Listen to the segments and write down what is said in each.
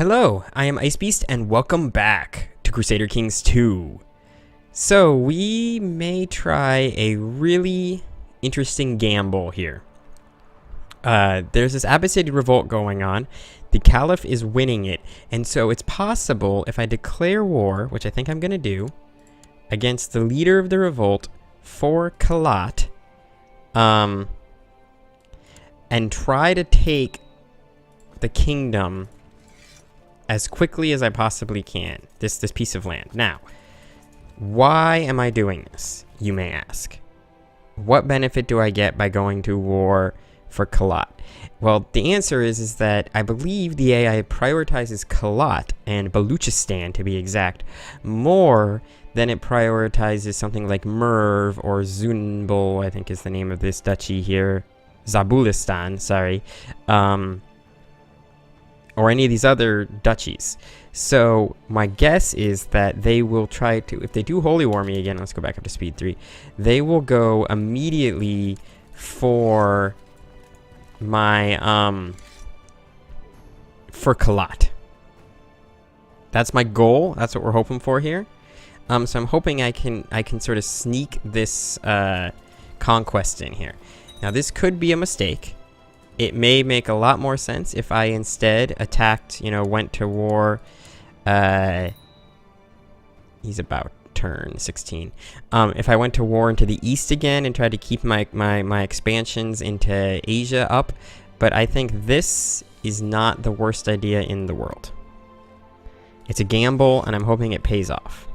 Hello, I am IceBeast and welcome back to Crusader Kings 2. So we may try a really interesting gamble here. There's this Abbasid revolt going on. The Caliph is winning it, and so it's possible if I declare war, which I think I'm going to do, against the leader of the revolt for Kalat, and try to take the kingdom as quickly as I possibly can, this piece of land. Now, why am I doing this, you may ask? What benefit do I get by going to war for Kalat? Well, the answer is that I believe the AI prioritizes Kalat, and Baluchistan to be exact, more than it prioritizes something like Merv or Zunbul, I think is the name of this duchy here. Zabulistan, sorry. Or any of these other duchies. So my guess is that they will try to, if they do Holy War me again, let's go back up to speed 3, they will go immediately for my, for Kalat. That's my goal. That's what we're hoping for here. So I'm hoping I can sort of sneak this conquest in here. Now this could be a mistake. It may make a lot more sense if I instead attacked, went to war. He's about turn 16. If I went to war into the east again and tried to keep my expansions into Asia up. But I think this is not the worst idea in the world. It's a gamble, and I'm hoping it pays off.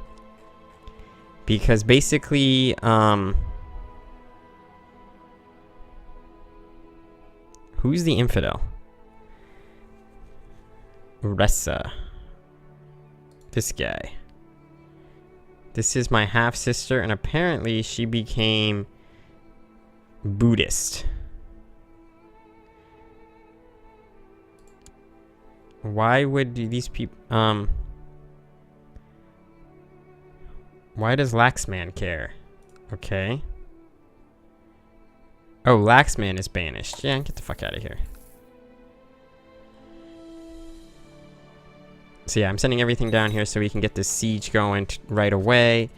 Because basically, who's the infidel? Ressa. This guy. This is my half-sister, and apparently she became Buddhist. Why would these people... Why does Laxman care? Okay. Oh, Laxman is banished. Yeah, get the fuck out of here. So yeah, I'm sending everything down here so we can get this siege going right away.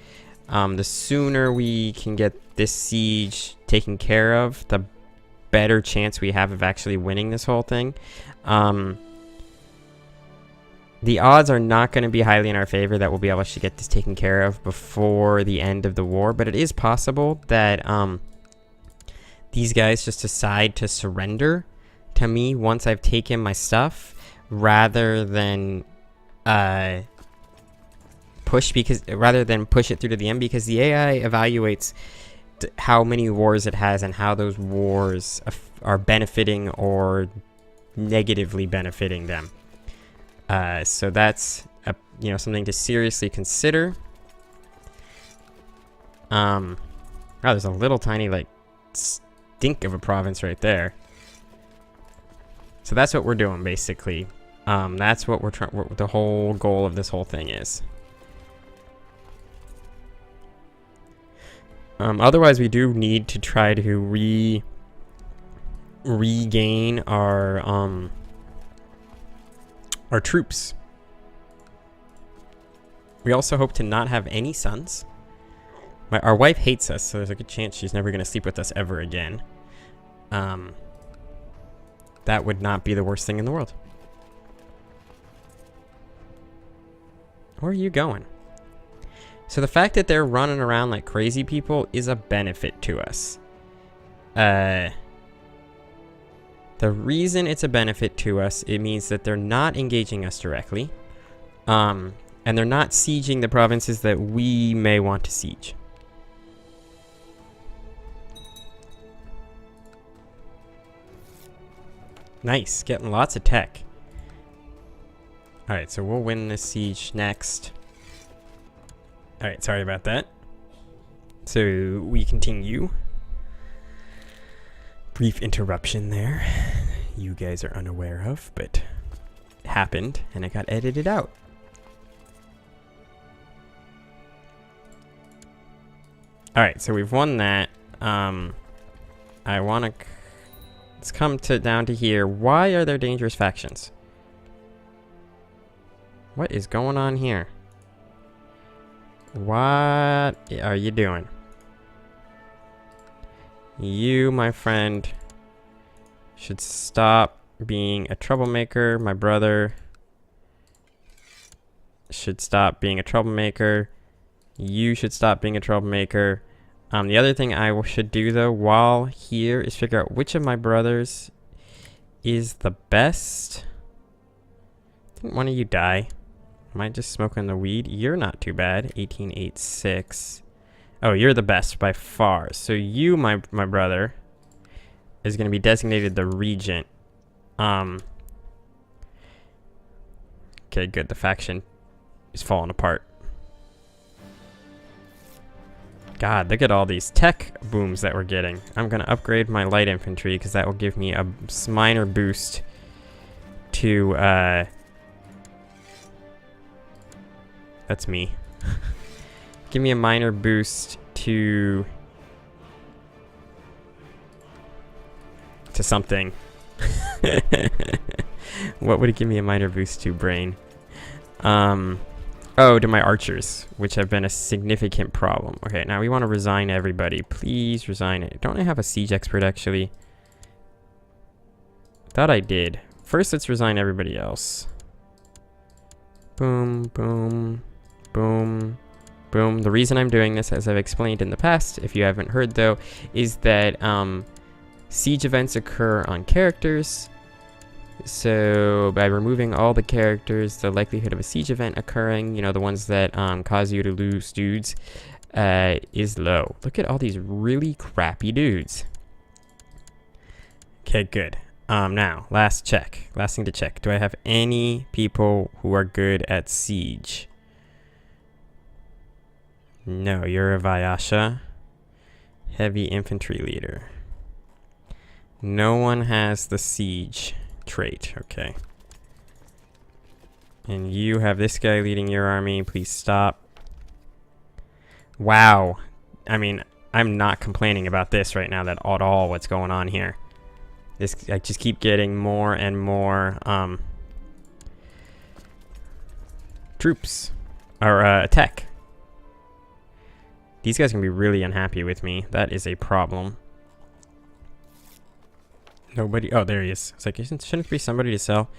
The sooner we can get this siege taken care of, the better chance we have of actually winning this whole thing. The odds are not going to be highly in our favor that we'll be able to get this taken care of before the end of the war, but it is possible that these guys just decide to surrender to me once I've taken my stuff, rather than push it through to the end, because the AI evaluates how many wars it has and how those wars are benefiting or negatively benefiting them. So that's something to seriously consider. Oh, there's a little tiny stink of a province right there. So that's what we're doing basically. That's what the whole goal of this whole thing is. Otherwise, we do need to try to regain our troops. We also hope to not have any sons. Our wife hates us, so there's a good chance she's never going to sleep with us ever again. That would not be the worst thing in the world. Where are you going? So the fact that they're running around like crazy people is a benefit to us. The reason it's a benefit to us, it means that they're not engaging us directly. And they're not sieging the provinces that we may want to siege. Nice, getting lots of tech. Alright, so we'll win this siege next. Alright, sorry about that. So we continue. Brief interruption there. You guys are unaware of, but it happened and it got edited out. Alright, so we've won that. I want to... Let's come down to here. Why are there dangerous factions? What is going on here? What are you doing? You, my friend, should stop being a troublemaker. My brother should stop being a troublemaker. You should stop being a troublemaker. The other thing I should do, though, while here is figure out which of my brothers is the best. Didn't one of you die? Am I just smoking the weed? You're not too bad. 1886. Oh, you're the best by far. So you, my brother, is going to be designated the regent. Okay, good. The faction is falling apart. God, look at all these tech booms that we're getting. I'm going to upgrade my light infantry because that will give me a minor boost to, that's me. Give me a minor boost to something. What would it give me a minor boost to, brain? Oh, to my archers, which have been a significant problem. Okay, now we want to resign everybody. Please resign it. Don't I have a siege expert, actually? Thought I did. First, let's resign everybody else. Boom, boom, boom, boom. The reason I'm doing this, as I've explained in the past, if you haven't heard, though, is that siege events occur on characters. So by removing all the characters, the likelihood of a siege event occurring, you know, the ones that cause you to lose dudes, is low. Look at all these really crappy dudes. Okay, good. Now, last thing to check. Do I have any people who are good at siege? No, you're a Vyasha. Heavy infantry leader. No one has the siege trait. Okay. And you have this guy leading your army. Please stop. Wow. I mean, I'm not complaining about this right now at all, what's going on here. I just keep getting more and more troops or tech. These guys are gonna be really unhappy with me. That is a problem. Nobody. Oh, there he is. It's like, shouldn't there be somebody to sell?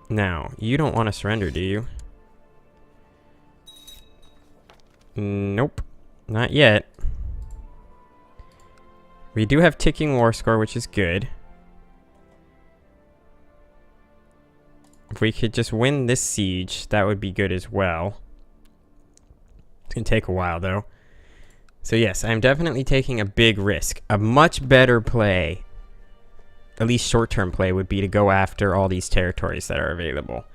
Now, you don't want to surrender, do you? Nope. Not yet. We do have ticking war score, which is good. If we could just win this siege, that would be good as well. It's going to take a while, though. So yes, I'm definitely taking a big risk. A much better play, at least short-term play, would be to go after all these territories that are available.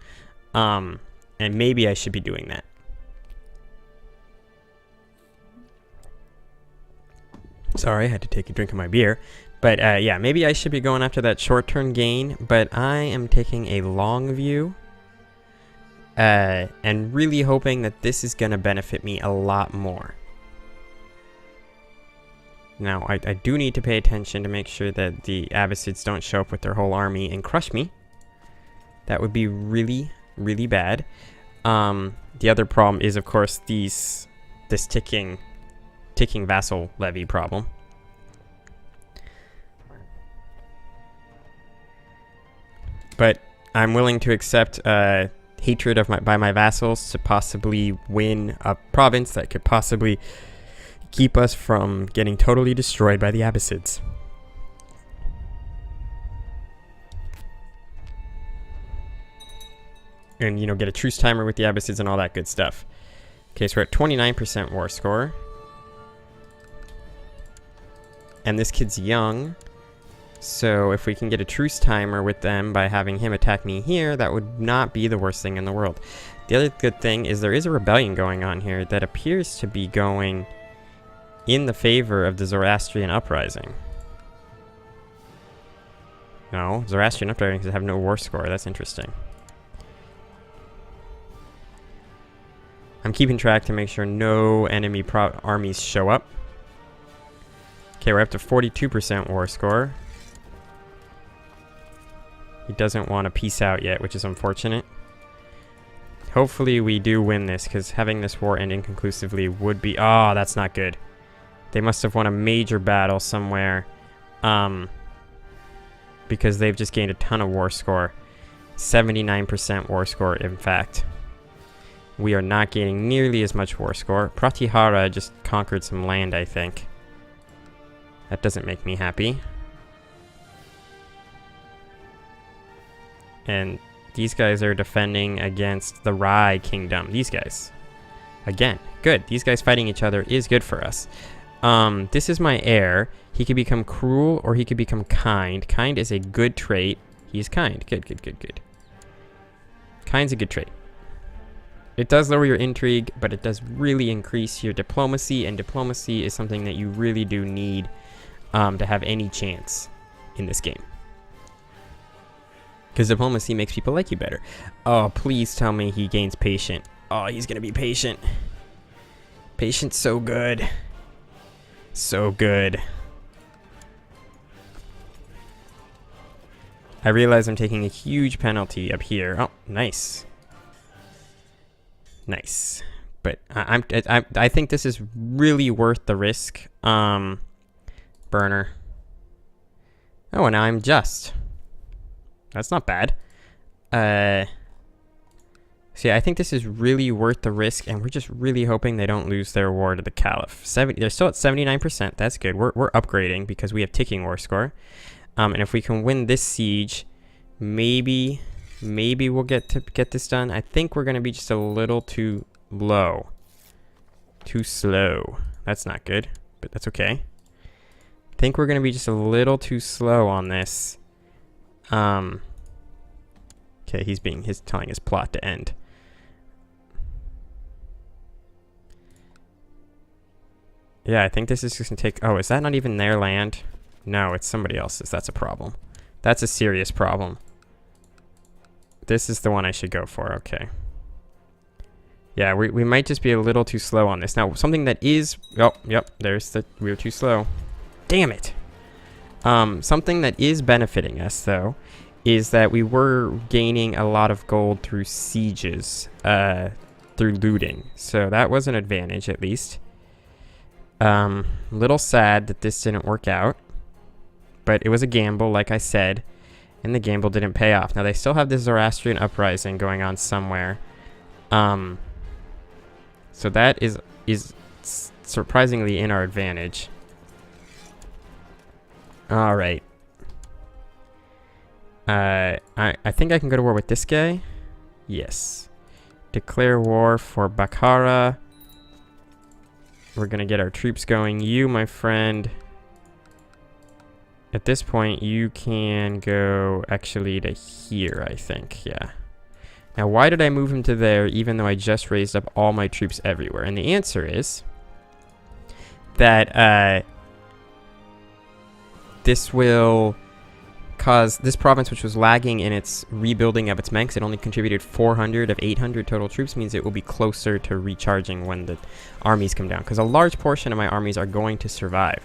And maybe I should be doing that. Sorry, I had to take a drink of my beer. But yeah, maybe I should be going after that short-term gain, but I am taking a long view. And really hoping that this is going to benefit me a lot more. Now, I do need to pay attention to make sure that the Abbasids don't show up with their whole army and crush me. That would be really, really bad. The other problem is, of course, this ticking vassal levy problem. But I'm willing to accept hatred by my vassals to possibly win a province that could possibly keep us from getting totally destroyed by the Abbasids. And, you know, get a truce timer with the Abbasids and all that good stuff. Okay, so we're at 29% war score. And this kid's young. So if we can get a truce timer with them by having him attack me here, that would not be the worst thing in the world. The other good thing is there is a rebellion going on here that appears to be going in the favor of the Zoroastrian uprising. No, Zoroastrian uprisings have no war score. That's interesting. I'm keeping track to make sure no enemy armies show up. Okay, we're up to 42% war score. He doesn't want to peace out yet, which is unfortunate. Hopefully we do win this, because having this war end inconclusively would be... Oh, that's not good. They must have won a major battle somewhere. Because they've just gained a ton of war score. 79% war score, in fact. We are not gaining nearly as much war score. Pratihara just conquered some land, I think. That doesn't make me happy. And these guys are defending against the Rai Kingdom. These guys. Again, good. These guys fighting each other is good for us. This is my heir. He could become cruel or he could become kind. Kind is a good trait. He's kind. Good, good, good, good. Kind's a good trait. It does lower your intrigue, but it does really increase your diplomacy, and diplomacy is something that you really do need to have any chance in this game. Because diplomacy makes people like you better. Oh, please tell me he gains patient. Oh, he's going to be patient. Patient's so good. So good. I realize I'm taking a huge penalty up here. Oh, nice. Nice. But I think this is really worth the risk. Burner. Oh, and now I'm just. That's not bad. So yeah, I think this is really worth the risk, and we're just really hoping they don't lose their war to the Caliph. They're still at 79%. That's good. We're upgrading because we have ticking war score. And if we can win this siege, maybe we'll get this done. I think we're going to be just a little too low. Too slow. That's not good, but that's okay. I think we're going to be just a little too slow on this. Okay, he's telling his plot to end. Yeah, I think this is just going to take... Oh, is that not even their land? No, it's somebody else's. That's a problem. That's a serious problem. This is the one I should go for. Okay. Yeah, we might just be a little too slow on this. Now, something that is... Oh, yep, there's the... We were too slow. Damn it! Something that is benefiting us, though, is that we were gaining a lot of gold through sieges, through looting. So that was an advantage, at least. Little sad that this didn't work out. But it was a gamble, like I said. And the gamble didn't pay off. Now, they still have this Zoroastrian uprising going on somewhere. So that is surprisingly in our advantage. Alright. I think I can go to war with this guy. Yes. Declare war for Bakara. We're going to get our troops going. You, my friend... At this point, you can go actually to here, I think. Yeah. Now, why did I move him to there even though I just raised up all my troops everywhere? And the answer is that this will cause this province, which was lagging in its rebuilding of its men, it only contributed 400 of 800 total troops, means it will be closer to recharging when the armies come down. Because a large portion of my armies are going to survive.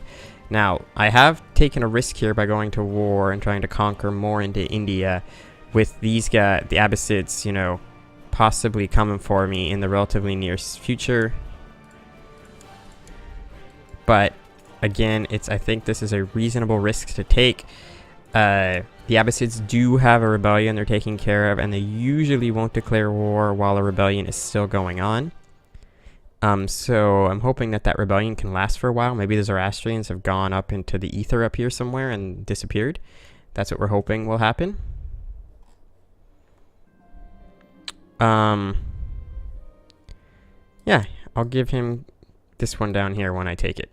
Now, I have taken a risk here by going to war and trying to conquer more into India with these guys, the Abbasids, you know, possibly coming for me in the relatively near future. But, again, I think this is a reasonable risk to take. The Abbasids do have a rebellion they're taking care of, and they usually won't declare war while a rebellion is still going on. So I'm hoping that rebellion can last for a while. Maybe the Zoroastrians have gone up into the ether up here somewhere and disappeared. That's what we're hoping will happen. Yeah, I'll give him this one down here when I take it.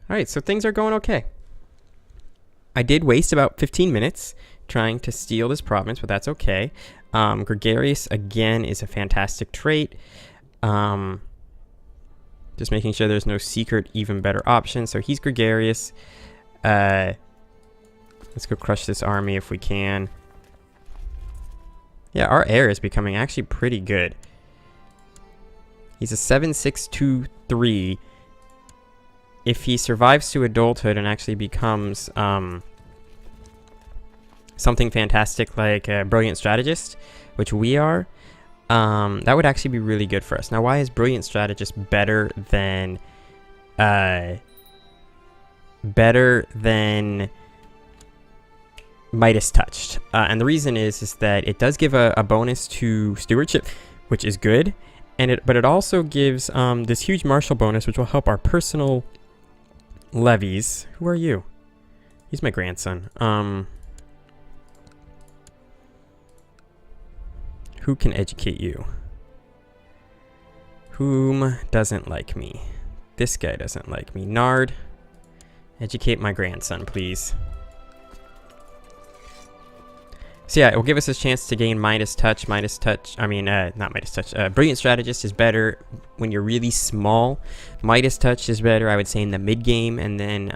Alright, so things are going okay. I did waste about 15 minutes trying to steal this province, but that's okay. Gregarious, again, is a fantastic trait. Just making sure there's no secret, even better option. So he's gregarious. Let's go crush this army if we can. Yeah, our heir is becoming actually pretty good. He's a 7623. If he survives to adulthood and actually becomes something fantastic like a brilliant strategist, which we are, that would actually be really good for us. Now, why is brilliant strategist better than Midas touched? And the reason is that it does give a bonus to stewardship, which is good, but it also gives this huge martial bonus, which will help our personal levies. Who are you? He's my grandson. Who can educate you? Whom doesn't like me? This guy doesn't like me. Nard, educate my grandson, please. So yeah, it will give us a chance to gain Midas touch. Not Midas touch. Brilliant strategist is better when you're really small. Midas touch is better, I would say, in the mid game. And then,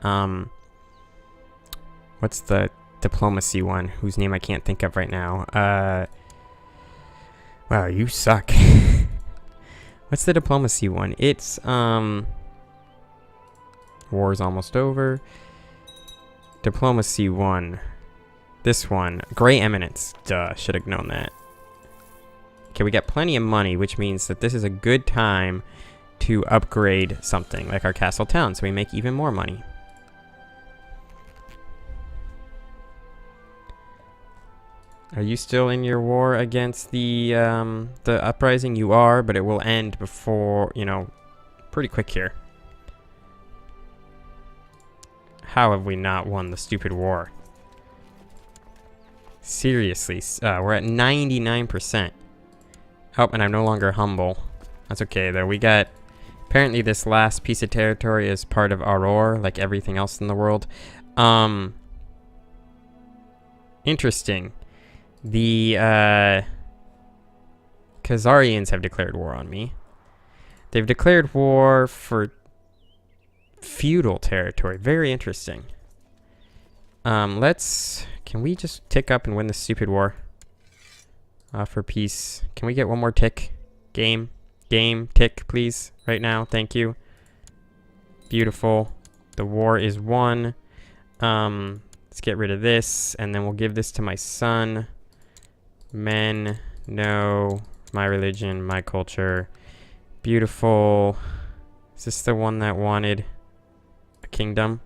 what's the diplomacy one? Whose name I can't think of right now. Wow, you suck. What's the diplomacy one? It's, war's almost over. Diplomacy one. This one. Gray Eminence. Duh, should have known that. Okay, we got plenty of money, which means that this is a good time to upgrade something, like our castle town, so we make even more money. Are you still in your war against the uprising? You are, but it will end before, pretty quick here. How have we not won the stupid war? Seriously, we're at 99%. Oh, and I'm no longer humble. That's okay, though. We got... Apparently, this last piece of territory is part of Aurora, like everything else in the world. Interesting. The Khazarians have declared war on me. They've declared war for feudal territory. Very interesting. Can we just tick up and win this stupid war? For peace. Can we get one more tick? Game, tick, please. Right now. Thank you. Beautiful. The war is won. Let's get rid of this, and then we'll give this to my son. Men, no, my religion, my culture. Beautiful. Is this the one that wanted a kingdom?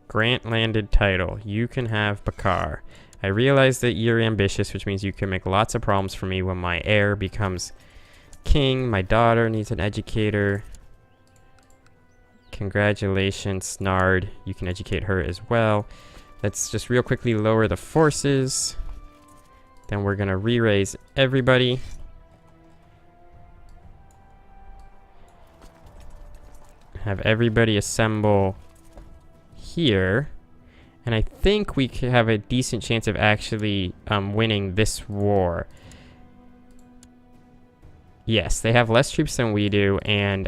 Grant landed title. You can have Bakar. I realize that you're ambitious, which means you can make lots of problems for me when my heir becomes king. My daughter needs an educator. Congratulations, Nard. You can educate her as well. Let's just real quickly lower the forces. Then we're going to re-raise everybody. Have everybody assemble here. And I think we could have a decent chance of actually winning this war. Yes, they have less troops than we do, and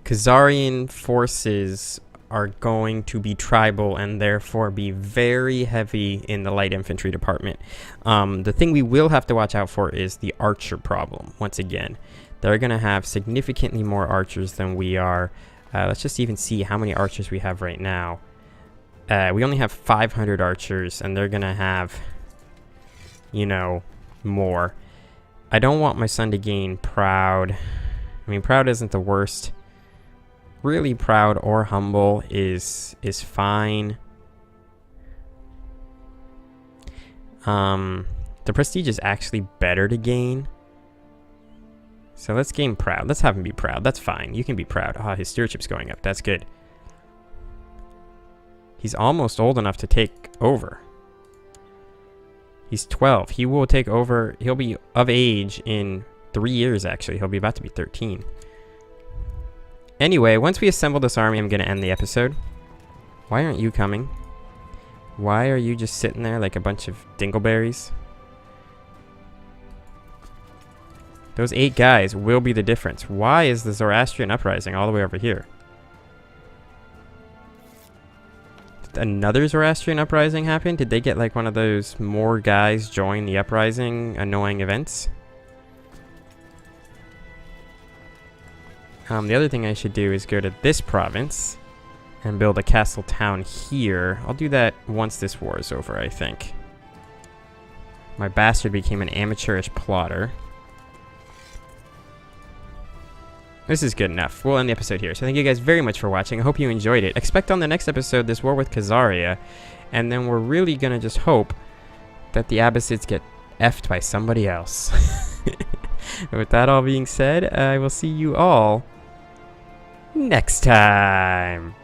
Khazarian forces are going to be tribal and therefore be very heavy in the light infantry department. The thing we will have to watch out for is the archer problem. Once again, they're going to have significantly more archers than we are. Let's just even see how many archers we have right now. We only have 500 archers, and they're going to have, more. I don't want my son to gain proud. I mean, proud isn't the worst. Really proud or humble is fine. The prestige is actually better to gain. So let's gain proud. Let's have him be proud. That's fine. You can be proud. Ah, his stewardship's going up. That's good. He's almost old enough to take over. He's 12. He will take over. He'll be of age in 3 years, actually. He'll be about to be 13. Anyway, once we assemble this army, I'm going to end the episode. Why aren't you coming? Why are you just sitting there like a bunch of dingleberries? Those 8 guys will be the difference. Why is the Zoroastrian uprising all the way over here? Did another Zoroastrian uprising happen? Did they get like one of those more guys join the uprising annoying events? The other thing I should do is go to this province and build a castle town here. I'll do that once this war is over, I think. My bastard became an amateurish plotter. This is good enough. We'll end the episode here. So thank you guys very much for watching. I hope you enjoyed it. Expect on the next episode this war with Khazaria. And then we're really going to just hope that the Abbasids get effed by somebody else. With that all being said, I will see you all next time.